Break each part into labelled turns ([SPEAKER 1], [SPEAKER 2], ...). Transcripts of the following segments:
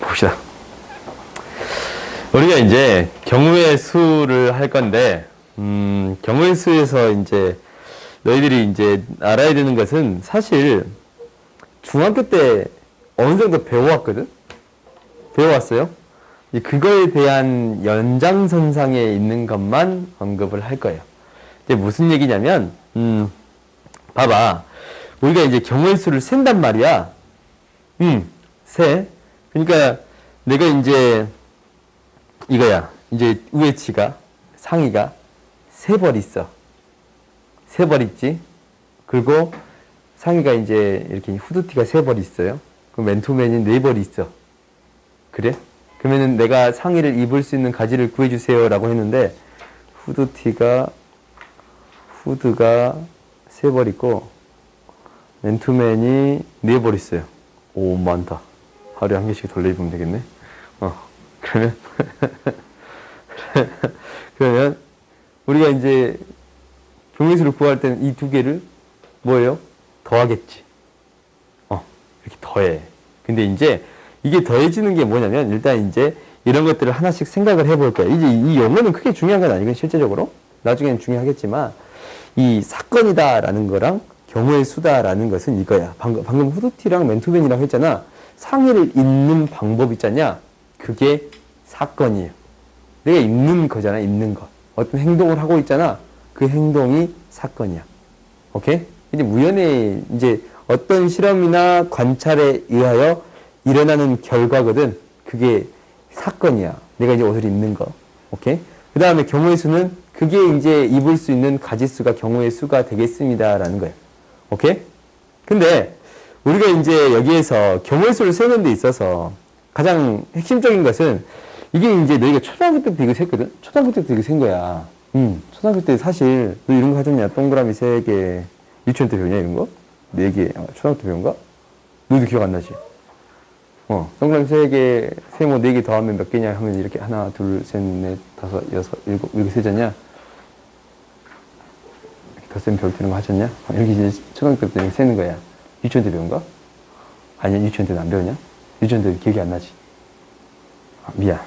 [SPEAKER 1] 봅시다. 우리가 이제 경우의 수를 할 건데, 경우의 수에서 이제 너희들이 이제 알아야 되는 것은 사실 중학교 때 어느 정도 배워왔거든? 배워왔어요? 그거에 대한 연장선상에 있는 것만 언급을 할 거예요. 이제 무슨 얘기냐면, 봐봐. 우리가 이제 경우의 수를 센단 말이야. 세. 그러니까 내가 이제 이거야. 이제 우에치가, 상의가 세 벌 있어. 세 벌 있지? 그리고 상의가 이제 이렇게 후드티가 세 벌 있어요. 그럼 맨투맨이 네 벌 있어. 그래? 그러면은 내가 상의를 입을 수 있는 가지를 구해주세요 라고 했는데, 후드가 세 벌 있고, 맨투맨이 네 벌 있어요. 오, 많다. 하루에 한 개씩 돌려 입으면 되겠네. 그러면 우리가 이제 경우의 수를 구할 때는 이 두 개를 뭐예요? 더하겠지. 이렇게 더해. 근데 이제 이게 더해지는 게 뭐냐면 일단 이제 이런 것들을 하나씩 생각을 해볼 거야. 이제 이 용어는 크게 중요한 건 아니고 실제적으로 나중에는 중요하겠지만 이 사건이다라는 거랑 경우의 수다라는 것은 이거야. 방금 후드티랑 맨투맨이라고 했잖아. 상의를 입는 방법 있잖냐? 그게 사건이에요. 내가 입는 거잖아, 입는 거. 어떤 행동을 하고 있잖아. 그 행동이 사건이야. 오케이? 이제 무연의 이제 어떤 실험이나 관찰에 의하여 일어나는 결과거든. 그게 사건이야. 내가 이제 옷을 입는 거. 오케이? 그 다음에 경우의 수는 그게 이제 입을 수 있는 가지수가 경우의 수가 되겠습니다라는 거예요. 오케이? 근데 우리가 이제 여기에서 경우의 수를 세는 데 있어서 가장 핵심적인 것은 이게 이제 너희가 초등학교 때부터 이거 셌거든? 초등학교 때부터 이거 센 거야. 초등학교 때 사실 너 이런 거 하셨냐? 동그라미 3개. 유치원 때 배우냐 이런 거? 4개. 초등학교 때 배운가? 너도 기억 안 나지? 동그라미 3개, 세모 4개 더하면 몇 개냐 하면 이렇게 하나, 둘, 셋, 넷, 다섯, 여섯, 일곱, 이렇게 세잖냐? 덧셈 배울 때는 거 하셨냐? 이렇게 이제 초등학교 때 이렇게 세는 거야. 유치원 때 배운가? 아니야, 유치원 때는 안 배우냐? 유치원 때는 기억이 안 나지? 미안.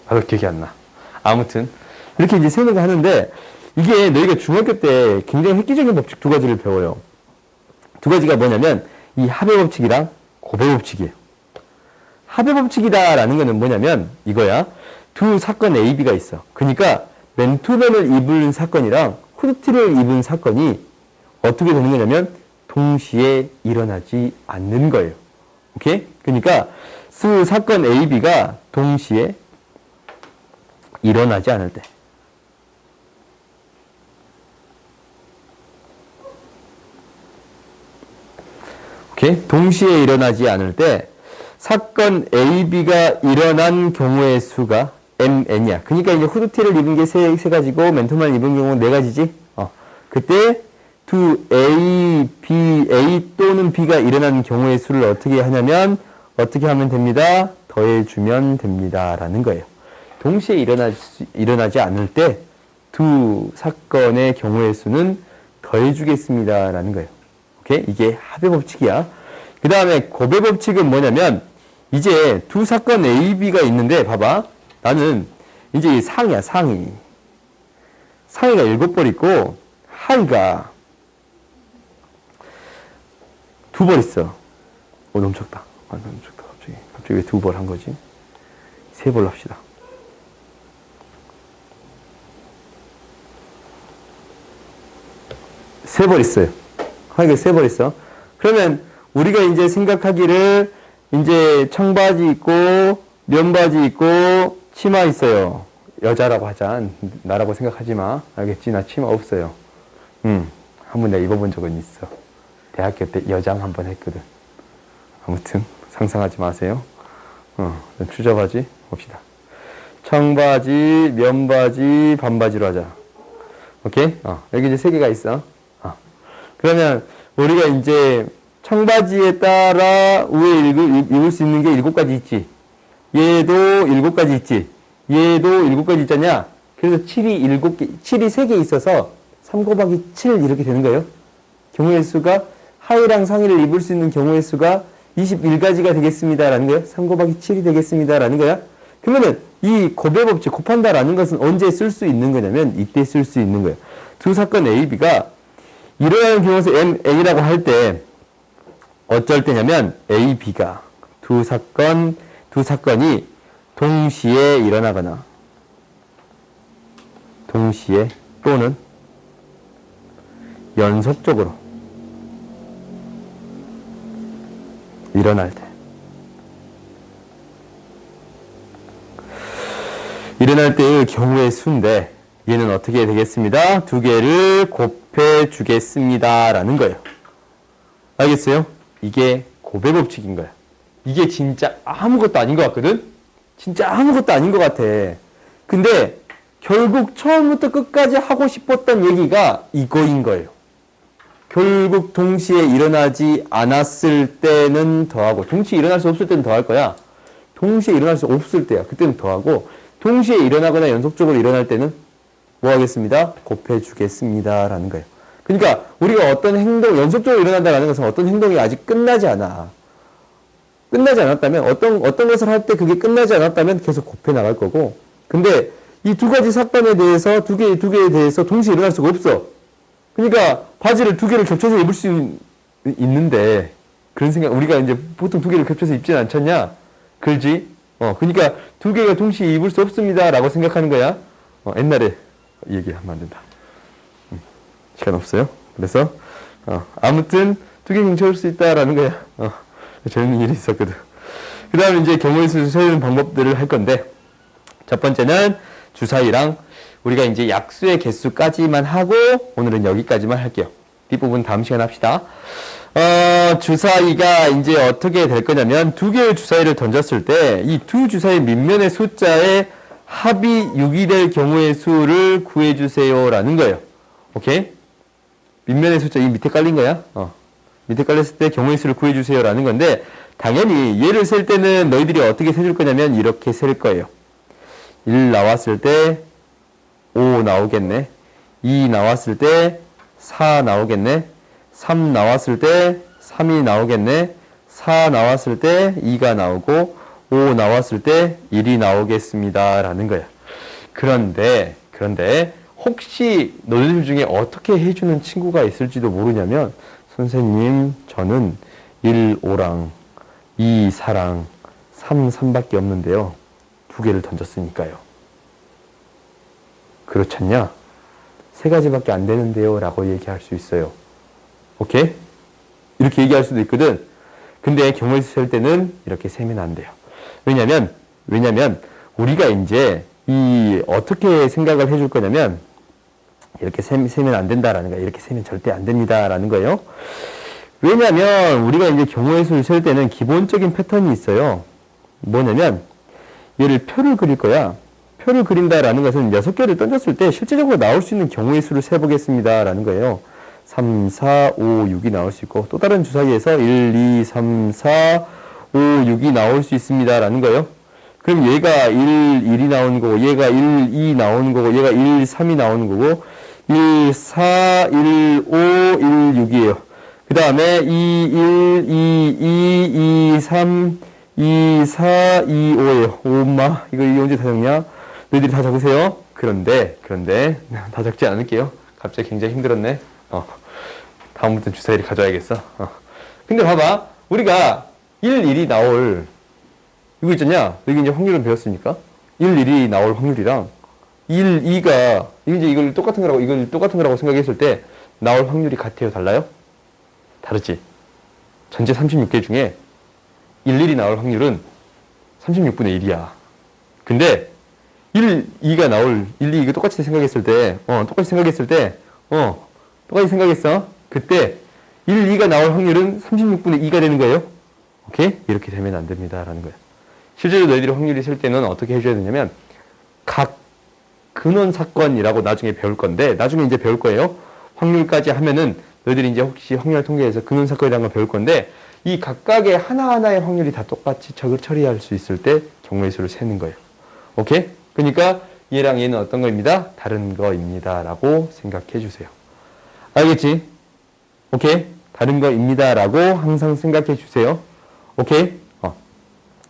[SPEAKER 1] 나도 기억이 안 나. 아무튼, 이렇게 이제 세는 거 하는데, 이게 너희가 중학교 때 굉장히 획기적인 법칙 두 가지를 배워요. 두 가지가 뭐냐면, 이 합의 법칙이랑 고배 법칙이에요. 합의 법칙이다라는 거는 뭐냐면, 이거야. 두 사건 A, B가 있어. 그러니까, 맨투맨을 입은 사건이랑 후드티를 입은 사건이 어떻게 되는 거냐면, 동시에 일어나지 않는 거예요. 오케이? 그러니까, 두 사건 A, B가 동시에 일어나지 않을 때. 오케이? 동시에 일어나지 않을 때 사건 A, B가 일어난 경우의 수가 MN이야. 그러니까 이제 후드티를 입은 게 세 가지고 맨투맨을 입은 경우는 4가지지. 그때 두 A, B, A 또는 B가 일어난 경우의 수를 어떻게 하냐면 어떻게 하면 됩니다? 더해주면 됩니다. 라는 거예요. 동시에 일어나지 않을 때 두 사건의 경우의 수는 더해주겠습니다. 라는 거예요. 오케이? 이게 합의 법칙이야. 그 다음에 고배 법칙은 뭐냐면 이제 두 사건 A, B가 있는데 봐봐. 나는 이제 상이야, 상이. 상이가 7벌 있고 하이가 2벌 있어. 너무 적다. 너무 적다. 갑자기 왜 2벌 한 거지? 3벌로 합시다. 세 벌 있어요. 하이가 3벌 있어. 그러면 우리가 이제 생각하기를 이제 청바지 있고 면바지 있고 치마 있어요. 여자라고 하자. 나라고 생각하지 마. 알겠지? 나 치마 없어요. 한번 내가 입어본 적은 있어. 대학교 때 여장 한번 했거든. 아무튼 상상하지 마세요. 추저바지 봅시다. 청바지, 면바지, 반바지로 하자. 오케이? 여기 이제 3개가 있어. 그러면 우리가 이제 청바지에 따라 위에 입을 수 있는 게 7가지 있지. 얘도 7가지 있지. 얘도 7가지 있잖냐. 그래서 7이 3개 있어서 3 곱하기 7 이렇게 되는 거예요. 경우의 수가 하의랑 상의를 입을 수 있는 경우의 수가 21가지가 되겠습니다라는 거야. 3 곱하기 7이 되겠습니다라는 거야. 그러면은 이 곱의 법칙, 곱한다라는 것은 언제 쓸 수 있는 거냐면 이때 쓸 수 있는 거예요. 두 사건 A, B가 일어나는 경우에서 M, A라고 할 때 어쩔 때냐면 A, B가 두 사건이 동시에 일어나거나 동시에 또는 연속적으로 일어날 때 일어날 때의 경우의 수인데 얘는 어떻게 되겠습니다? 두 개를 곱해 주겠습니다 라는 거예요. 알겠어요? 이게 곱의 법칙인 거야. 이게 진짜 아무것도 아닌 것 같거든? 진짜 아무것도 아닌 것 같아. 근데 결국 처음부터 끝까지 하고 싶었던 얘기가 이거인 거예요. 결국 동시에 일어나지 않았을 때는 더하고, 동시에 일어날 수 없을 때는 더할 거야. 동시에 일어날 수 없을 때야. 그때는 더하고, 동시에 일어나거나 연속적으로 일어날 때는 뭐 하겠습니다? 곱해 주겠습니다 라는 거예요. 그러니까 우리가 어떤 행동, 연속적으로 일어난다는 것은 어떤 행동이 아직 끝나지 않아. 끝나지 않았다면, 어떤 것을 할 때 그게 끝나지 않았다면 계속 곱해 나갈 거고, 근데 이 두 가지 사건에 대해서, 두 개에 대해서 동시에 일어날 수가 없어. 그러니까 바지를 두 개를 겹쳐서 입을 수 있는데, 그런 생각, 우리가 이제 보통 두 개를 겹쳐서 입진 않잖냐? 그렇지? 그러니까 두 개가 동시에 입을 수 없습니다 라고 생각하는 거야. 옛날에 얘기하면 안 된다. 시간 없어요. 그래서 아무튼 두 개 뭉쳐올 수 있다라는 거야. 재밌는 일이 있었거든. 그 다음에 이제 경우의 수를 세우는 방법들을 할 건데, 첫 번째는 주사위랑 우리가 이제 약수의 개수까지만 하고 오늘은 여기까지만 할게요. 뒷부분 다음 시간에 합시다. 주사위가 이제 어떻게 될 거냐면 두 개의 주사위를 던졌을 때 이 두 주사위 밑면의 숫자의 합이 6이 될 경우의 수를 구해주세요 라는 거예요. 오케이? 밑면의 숫자, 이 밑에 깔린 거야. 밑에 깔렸을 때 경우의 수를 구해주세요 라는 건데, 당연히 얘를 셀 때는 너희들이 어떻게 세줄 거냐면 이렇게 셀 거예요. 1 나왔을 때 5 나오겠네. 2 나왔을 때 4 나오겠네. 3 나왔을 때 3이 나오겠네. 4 나왔을 때 2가 나오고 5 나왔을 때 1이 나오겠습니다 라는 거야. 그런데 혹시 너희들 중에 어떻게 해주는 친구가 있을지도 모르냐면, 선생님 저는 1, 5랑 2, 4랑 3, 3밖에 없는데요. 두 개를 던졌으니까요. 그렇잖냐? 세 가지밖에 안 되는데요 라고 얘기할 수 있어요. 오케이? 이렇게 얘기할 수도 있거든. 근데 경우의 수 셀 때는 이렇게 세면 안 돼요. 왜냐면 우리가 이제 어떻게 생각을 해줄 거냐면 이렇게 세면 안 된다라는 거예요. 이렇게 세면 절대 안 됩니다라는 거예요. 왜냐면 우리가 이제 경우의 수를 셀 때는 기본적인 패턴이 있어요. 뭐냐면 얘를 표를 그릴 거야. 표를 그린다라는 것은 6개를 던졌을 때 실제적으로 나올 수 있는 경우의 수를 세보겠습니다라는 거예요. 3, 4, 5, 6이 나올 수 있고, 또 다른 주사위에서 1, 2, 3, 4, 5, 6이 나올 수 있습니다라는 거예요. 그럼 얘가 1, 1이 나오는 거고, 얘가 1, 2 나오는 거고, 얘가 1, 3이 나오는 거고, 1, 4, 1, 5, 1, 6이에요. 그 다음에 2, 1, 2, 2, 2, 3, 2, 4, 2, 5예요. 엄마, 이거 언제 다 적냐? 너희들이 다 적으세요. 그런데, 다 적지 않을게요. 갑자기 굉장히 힘들었네. 다음부터는 주사위를 가져야겠어. 근데 봐봐. 우리가 1, 1이 나올, 이거 있잖냐? 여기 이제 확률은 배웠으니까. 1, 1이 나올 확률이랑 1, 2가, 이걸 똑같은 거라고 생각했을 때 나올 확률이 같아요? 달라요? 다르지? 전체 36개 중에 1, 1이 나올 확률은 36분의 1이야. 근데 1, 2가 나올, 1, 2 이거 똑같이 생각했을 때, 똑같이 생각했어. 그때 1, 2가 나올 확률은 36분의 2가 되는 거예요. 오케이? 이렇게 되면 안 됩니다. 라는 거야. 실제로 너희들이 확률이 셀 때는 어떻게 해줘야 되냐면, 각 근원 사건이라고 나중에 배울 건데, 나중에 이제 배울 거예요. 확률까지 하면은 너희들이 이제 혹시 확률 통계에서 근원 사건이라는 걸 배울 건데, 이 각각의 하나하나의 확률이 다 똑같이 처리할 수 있을 때 경우의 수를 세는 거예요. 오케이? 그러니까 얘랑 얘는 어떤 거입니다? 다른 거입니다. 라고 생각해 주세요. 알겠지? 오케이? 다른 거입니다. 라고 항상 생각해 주세요. 오케이?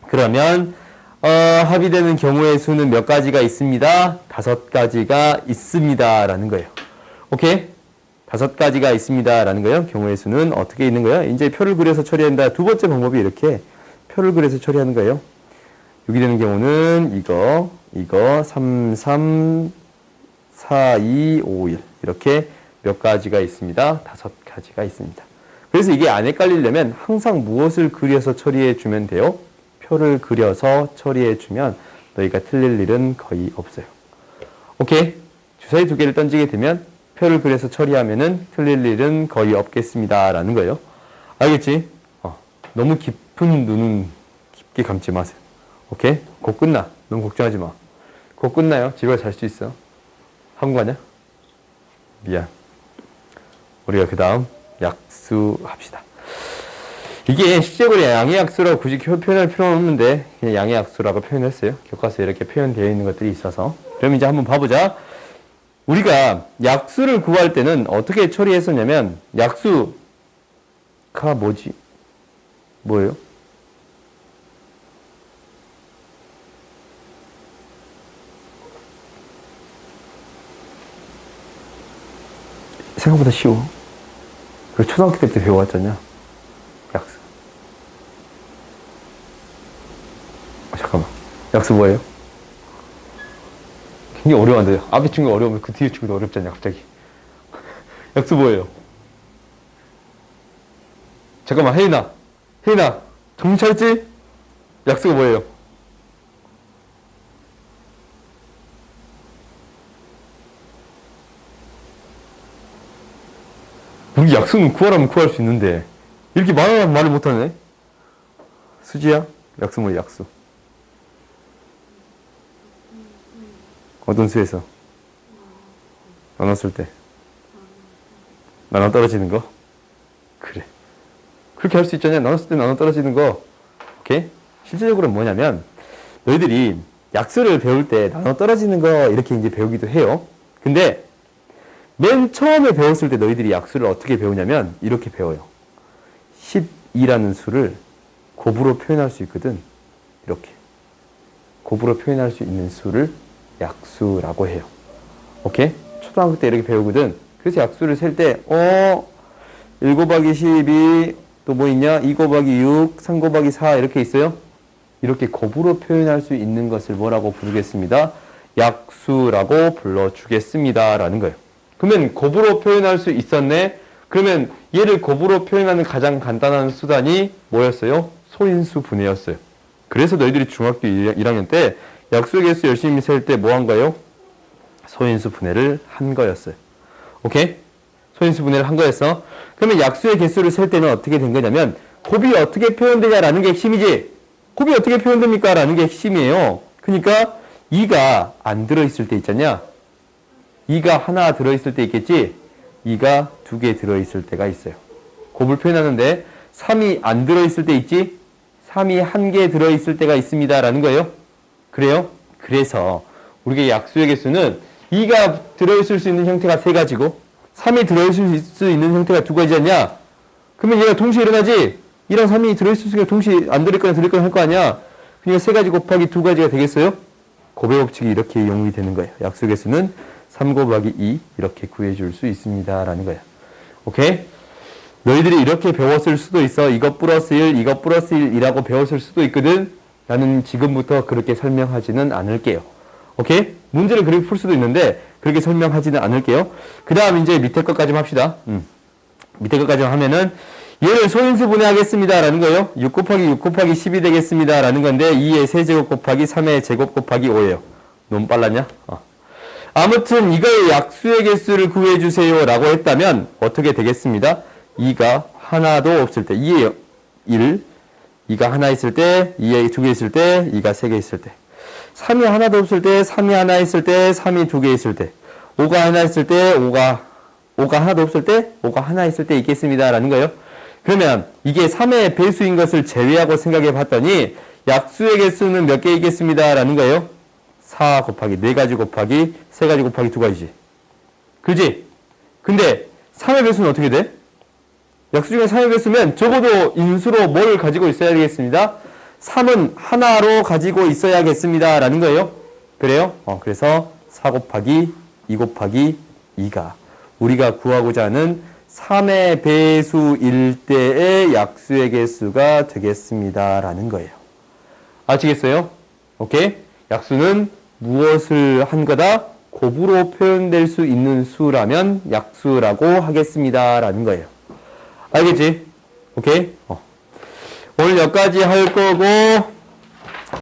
[SPEAKER 1] 그러면 합의되는 경우의 수는 몇 가지가 있습니다? 5가지가 있습니다. 라는 거예요. 오케이? 5가지가 있습니다. 라는 거예요. 경우의 수는 어떻게 있는 거예요? 이제 표를 그려서 처리한다. 두 번째 방법이 이렇게 표를 그려서 처리하는 거예요. 6이 되는 경우는 이거 3, 3, 4, 2, 5, 1 이렇게 몇 가지가 있습니다. 5가지가 있습니다. 그래서 이게 안 헷갈리려면 항상 무엇을 그려서 처리해 주면 돼요? 표를 그려서 처리해 주면 너희가 틀릴 일은 거의 없어요. 오케이? 주사위 2개를 던지게 되면 표를 그려서 처리하면은 틀릴 일은 거의 없겠습니다. 라는 거예요. 알겠지? 너무 깊은 눈은 깊게 감지 마세요. 오케이? 곧 끝나. 너무 걱정하지 마. 곧 끝나요. 집에 잘 수 있어. 학원 가냐? 미안. 우리가 그 다음 약수합시다. 이게 실제로 양의 약수라고 굳이 표현할 필요는 없는데 그냥 양의 약수라고 표현했어요. 교과서에 이렇게 표현되어 있는 것들이 있어서. 그럼 이제 한번 봐보자. 우리가 약수를 구할 때는 어떻게 처리했었냐면 약수가 뭐지? 뭐예요? 생각보다 쉬워. 그리고 초등학교 때부터 배워왔잖냐. 약수. 잠깐만. 약수 뭐예요? 굉장히 어려운데요. 앞에 친구가 어려우면 그 뒤에 친구도 어렵잖냐, 갑자기. 약수 뭐예요? 잠깐만, 혜인아. 정신 차렸지? 약수가 뭐예요? 우리 약수는 구하라면 구할 수 있는데 이렇게 말하라면 말을 못하네. 수지야? 약수 뭐야, 약수? 어떤 수에서? 나눴을 때. 나눠 떨어지는 거? 그래. 그렇게 할 수 있잖아. 나눴을 때 나눠 떨어지는 거. 오케이? 실제적으로는 뭐냐면 너희들이 약수를 배울 때 나눠 떨어지는 거 이렇게 이제 배우기도 해요. 근데 맨 처음에 배웠을 때 너희들이 약수를 어떻게 배우냐면 이렇게 배워요. 12라는 수를 곱으로 표현할 수 있거든. 이렇게. 곱으로 표현할 수 있는 수를 약수라고 해요. 오케이? 초등학교 때 이렇게 배우거든. 그래서 약수를 셀 때 1 곱하기 12, 또 뭐 있냐? 2 곱하기 6, 3 곱하기 4 이렇게 있어요. 이렇게 곱으로 표현할 수 있는 것을 뭐라고 부르겠습니다? 약수라고 불러주겠습니다. 라는 거예요. 그러면 곱으로 표현할 수 있었네? 그러면 얘를 곱으로 표현하는 가장 간단한 수단이 뭐였어요? 소인수 분해였어요. 그래서 너희들이 중학교 1학년 때 약수의 개수 열심히 셀 때 뭐 한 거예요? 소인수 분해를 한 거였어요. 오케이? 소인수 분해를 한 거였어. 그러면 약수의 개수를 셀 때는 어떻게 된 거냐면 곱이 어떻게 표현되냐라는 게 핵심이지. 곱이 어떻게 표현됩니까? 라는 게 핵심이에요. 그러니까 2가 안 들어있을 때 있잖냐. 2가 하나 들어있을 때 있겠지. 2가 2개 들어있을 때가 있어요. 곱을 표현하는데 3이 안 들어있을 때 있지. 3이 1개 들어있을 때가 있습니다. 라는 거예요. 그래요? 그래서 우리가 약수의 개수는 2가 들어있을 수 있는 형태가 3가지고 3이 들어있을 수 있는 형태가 2가지 않냐? 그러면 얘가 동시에 일어나지? 2랑 3이 들어있을 수 있는 동시에 안 들어있거나 들어있거나 할 거 아니야? 그러니까 3가지 곱하기 2가지가 되겠어요? 곱의 법칙이 이렇게 이용이 되는 거예요. 약수의 개수는 3 곱하기 2 이렇게 구해줄 수 있습니다. 라는 거예요. 오케이? 너희들이 이렇게 배웠을 수도 있어. 이것 플러스 1, 이것 플러스 1이라고 배웠을 수도 있거든. 나는 지금부터 그렇게 설명하지는 않을게요. 오케이? 문제를 그렇게 풀 수도 있는데 그렇게 설명하지는 않을게요. 그 다음 이제 밑에 것까지만 합시다. 밑에 것까지만 하면은 얘를 소인수 분해하겠습니다. 라는 거예요. 6 곱하기 6 곱하기 10이 되겠습니다. 라는 건데 2의 세제곱 곱하기 3의 제곱 곱하기 5예요. 너무 빨랐냐? 아무튼 이거의 약수의 개수를 구해주세요. 라고 했다면 어떻게 되겠습니다? 2가 하나도 없을 때 2의 1, 2가 하나 있을 때, 2에 2개 있을 때, 2가 3개 있을 때 3이 하나도 없을 때, 3이 하나 있을 때, 3이 2개 있을 때 5가 하나 있을 때, 5가 하나도 없을 때, 5가 하나 있을 때 있겠습니다. 라는 거예요. 그러면 이게 3의 배수인 것을 제외하고 생각해 봤더니 약수의 개수는 몇 개 있겠습니다. 라는 거예요. 4 곱하기 4가지 곱하기 3가지 곱하기 2가지지. 그지? 근데 3의 배수는 어떻게 돼? 약수 중에 3의 배수면 적어도 인수로 뭘 가지고 있어야 되겠습니다. 3은 하나로 가지고 있어야겠습니다. 라는 거예요. 그래요? 그래서 4 곱하기 2 곱하기 2가 우리가 구하고자 하는 3의 배수일 때의 약수의 개수가 되겠습니다. 라는 거예요. 아시겠어요? 오케이? 약수는 무엇을 한 거다? 곱으로 표현될 수 있는 수라면 약수라고 하겠습니다. 라는 거예요. 알겠지? 오케이? 오늘 여기까지 할 거고